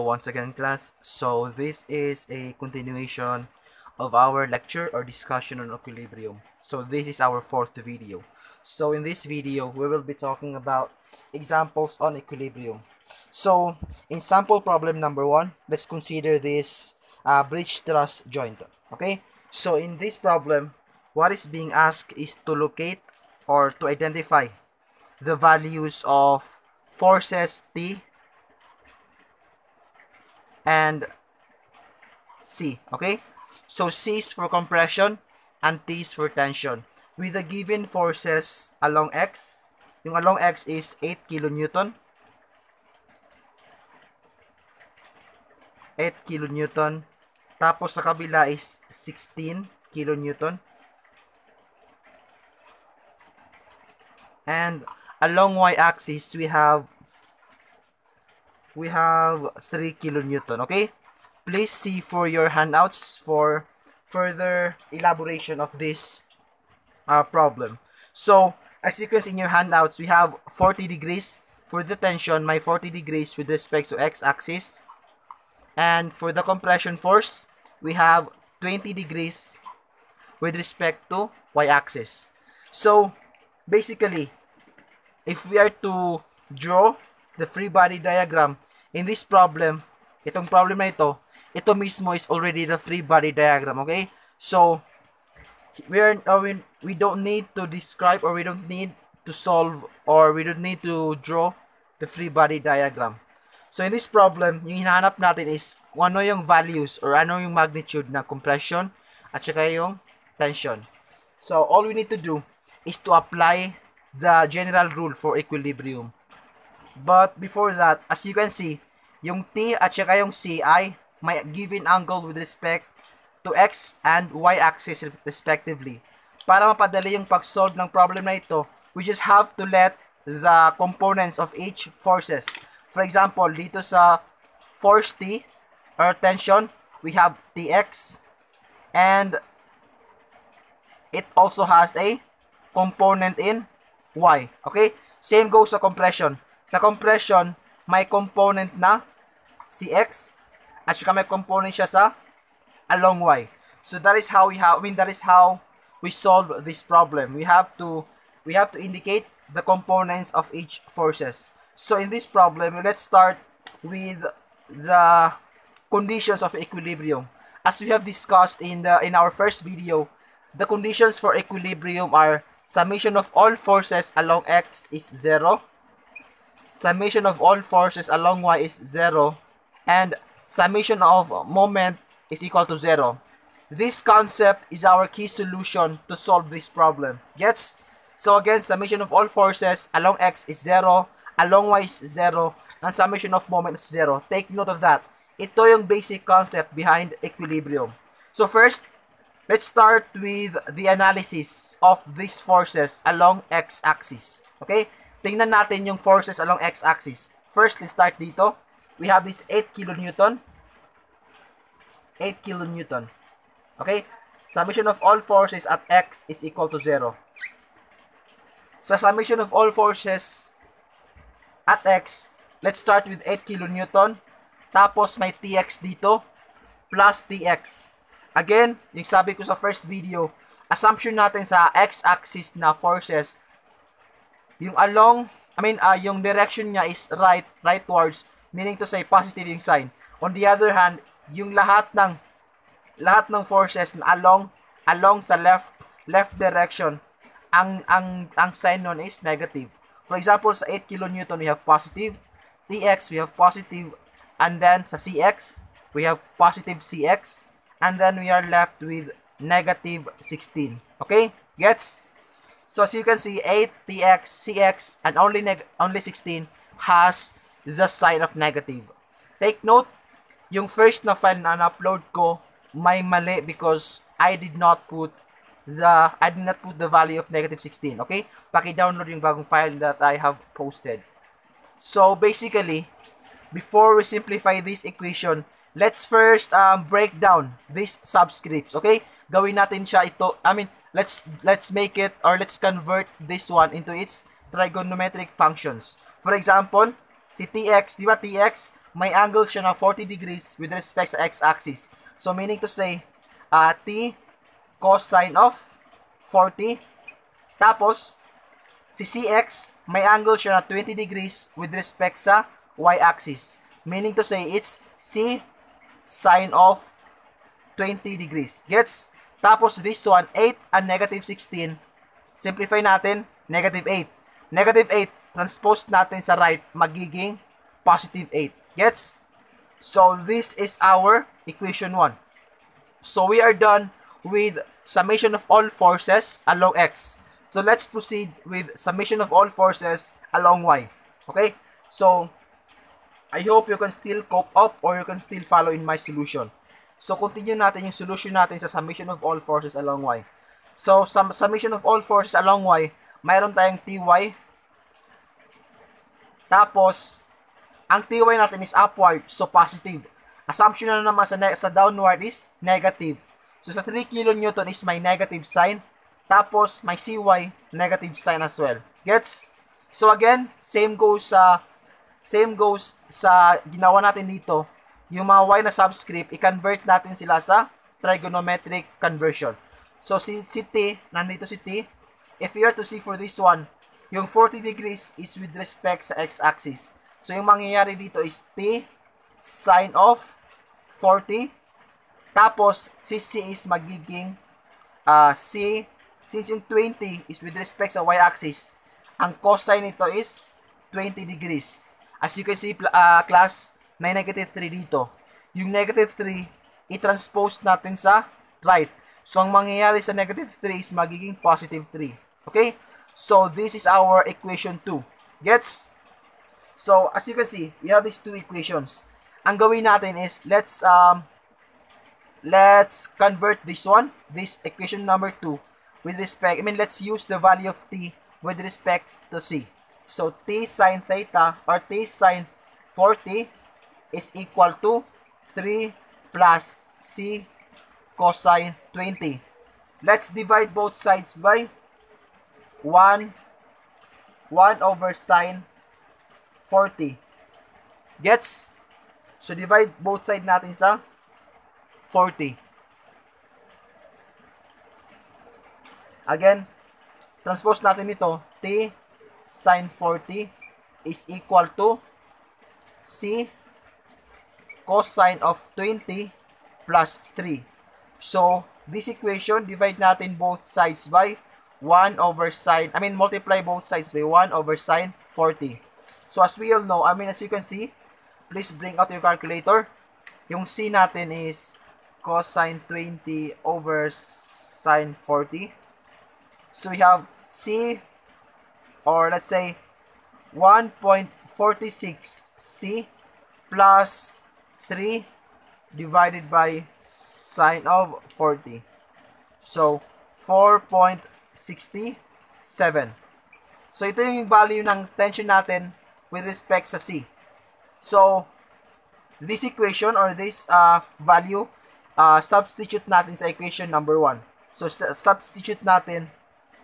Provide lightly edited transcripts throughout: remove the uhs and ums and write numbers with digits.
Once again, class, so this is a continuation of our lecture or discussion on equilibrium. So this is our fourth video. So in this video, we will be talking about examples on equilibrium. So in sample problem number 1, let's consider this bridge truss joint. Okay, so in this problem, what is being asked is to locate or to identify the values of forces T and C. Okay, so C is for compression and T is for tension. With the given forces along X, yung along X is 8 kilonewton. 8 kilonewton. Tapos sa kabila is 16 kilonewton. And along y-axis, we have 3 kilonewton. Okay, please see for your handouts for further elaboration of this problem. So as you can see in your handouts, we have 40 degrees for the tension, my 40 degrees with respect to x-axis, and for the compression force, we have 20 degrees with respect to y-axis. So basically, if we are to draw the free body diagram in this problem, itong problem na ito mismo is already the free body diagram. Okay, so we don't need to describe, or we don't need to solve, or we don't need to draw the free body diagram. So in this problem, yung hinahanap natin is kung ano yung values or ano yung magnitude ng compression at saka yung tension. So all we need to do is to apply the general rule for equilibrium. But before that, as you can see, yung T at saka yung C ay may given angle with respect to X and Y axis respectively. Para mapadali yung pag-solve ng problem na ito, we just have to let the components of each forces. For example, dito sa force T or tension, we have Tx, and it also has a component in Y. Okay? Same goes sa compression. Sa compression, may component na Cx at saka may component siya sa along Y. So that is how we solve this problem. We have to indicate the components of each forces. So in this problem, let's start with the conditions of equilibrium. As we have discussed in our first video, the conditions for equilibrium are summation of all forces along X is 0, summation of all forces along Y is 0, and summation of moment is equal to 0. This concept is our key solution to solve this problem. Gets? So again, summation of all forces along X is 0, along Y is 0, and summation of moment is 0. Take note of that. Ito yung basic concept behind equilibrium. So first, let's start with the analysis of these forces along x-axis. Okay? Tingnan natin yung forces along x-axis. First, let's start dito. We have this 8 kilonewton. 8 kilonewton. Okay? Summation of all forces at x is equal to 0. Sa summation of all forces at x, let's start with 8 kilonewton. Tapos may Tx dito plus Tx. Again, yung sabi ko sa first video, assumption natin sa x-axis na forces, yung yung direction niya is rightwards, meaning to say positive yung sign. On the other hand, yung lahat ng forces na along sa left direction, ang sign nun is negative. For example, sa 8 kilonewton we have positive, Tx we have positive, and then sa Cx we have positive Cx, and then we are left with negative 16. Okay? Gets? So as you can see, 8, Tx, Cx, and only 16 has the sign of negative. Take note, yung first na file na upload ko, may mali because I did not put the value of negative 16. Okay? Paki-download yung bagong file that I have posted. So basically, before we simplify this equation, let's first break down these subscripts. Okay? Gawin natin siya ito. Let's make it, or let's convert this one into its trigonometric functions. For example, si Tx, di ba Tx, may angle siya na 40 degrees with respect sa x-axis. So, meaning to say, t cosine of 40. Tapos, si CX, may angle siya na 20 degrees with respect sa y-axis. Meaning to say, it's C sine of 20 degrees. Gets? Tapos, this one, 8 and negative 16. Simplify natin, negative 8. Negative 8, transpose natin sa right, magiging positive 8. Gets? So, this is our equation 1. So, we are done with summation of all forces along x. So, let's proceed with summation of all forces along y. Okay? So, I hope you can still cope up or you can still follow in my solution. So, continue natin yung solution natin sa summation of all forces along y. So, summation of all forces along y, mayroon tayong ty. Tapos, ang ty natin is upward, so positive. Assumption na naman sa downward is negative. So, sa 3 kN is may negative sign. Tapos, may cy, negative sign as well. Gets? So, again, same goes sa ginawa natin dito. Yung mga y na subscript, i-convert natin sila sa trigonometric conversion. So, si t, nandito si t. If you are to see for this one, yung 40 degrees is with respect sa x-axis. So, yung mangyayari dito is t sine of 40. Tapos, si c is magiging c, since yung 20 is with respect sa y-axis, ang cosine nito is 20 degrees. As you can see, class, may negative 3 dito. Yung negative 3, i-transpose natin sa right. So, ang mangyayari sa negative 3 is magiging positive 3. Okay? So, this is our equation 2. Gets? So, as you can see, we have these two equations. Ang gawin natin is, let's convert this one, this equation number 2, with respect, let's use the value of t with respect to c. So, t sine theta, or t sine 40 is equal to 3 plus c cosine 20. Let's divide both sides by 1 over sine 40. Gets? So, divide both sides natin sa 40. Again, transpose natin ito. T sine 40 is equal to c cosine of 20 plus 3. So, this equation, divide natin both sides by 1 over sine, multiply both sides by 1 over sine 40. So, as we all know, as you can see, please bring out your calculator. Yung c natin is cosine 20 over sine 40. So, we have c, or let's say, 1.46 c plus 3 divided by sine of 40. So, 4.67. So, ito yung value ng tension natin with respect sa C. So, this equation or this value, substitute natin sa equation number 1. So, substitute natin,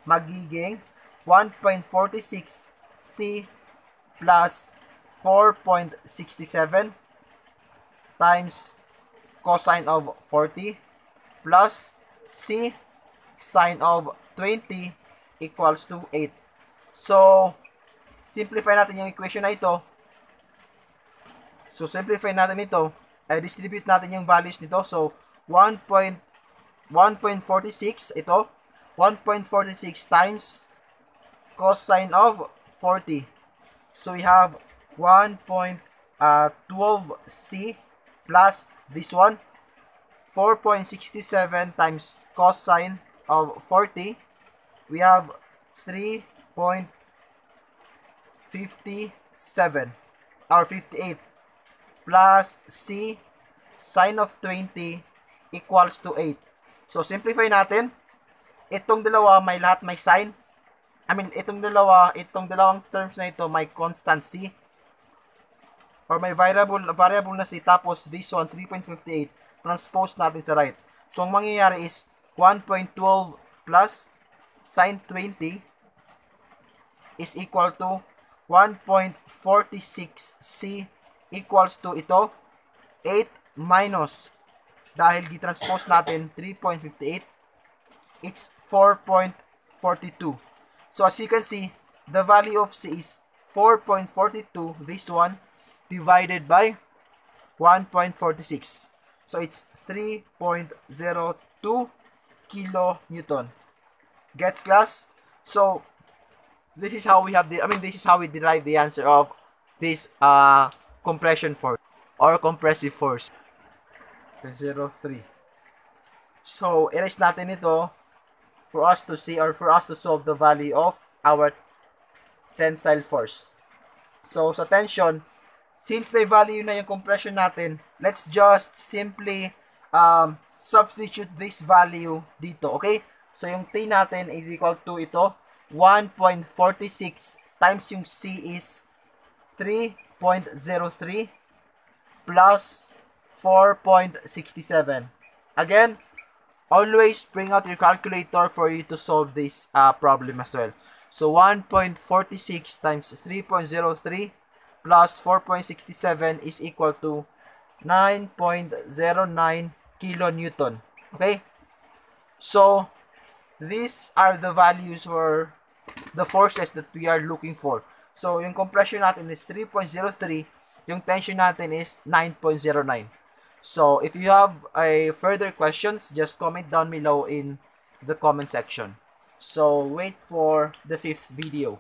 magiging 1.46 C plus 4.67 times cosine of 40 plus C sine of 20 equals to 8. So, simplify natin yung equation na ito. So, simplify natin ito. Distribute natin yung values nito. So, 1.46 ito. 1.46 times cosine of 40. So, we have 1.12 C plus this one, 4.67 times cosine of 40, we have 3.57 or 58 plus C sine of 20 equals to 8. So, simplify natin. Itong dalawa, lahat may sign. Itong dalawang terms na ito, may constant C or may variable na C, tapos this one, 3.58, transpose natin sa right. So, ang mangyayari is 1.12 plus sine 20 is equal to 1.46 C equals to ito, 8 minus, dahil gitranspose natin 3.58, it's 4.42. So as you can see, the value of C is 4.42, this one, divided by 1.46. So it's 3.02 kilonewton. Gets, class? So this is how we have this is how we derive the answer of this compression force or compressive force. 0.03. So erase natin ito for us to see or for us to solve the value of our tensile force. So sa tension, since may value na yung compression natin, let's just simply substitute this value dito, okay? So yung T natin is equal to ito, 1.46 times yung C is 3.03 plus 4.67. Again, always bring out your calculator for you to solve this problem as well. So 1.46 times 3.03 plus 4.67 is equal to 9.09 kilonewton. Okay? So these are the values for the forces that we are looking for. So yung compression natin is 3.03, yung tension natin is 9.09. So if you have further questions, just comment down below in the comment section. So wait for the 5th video.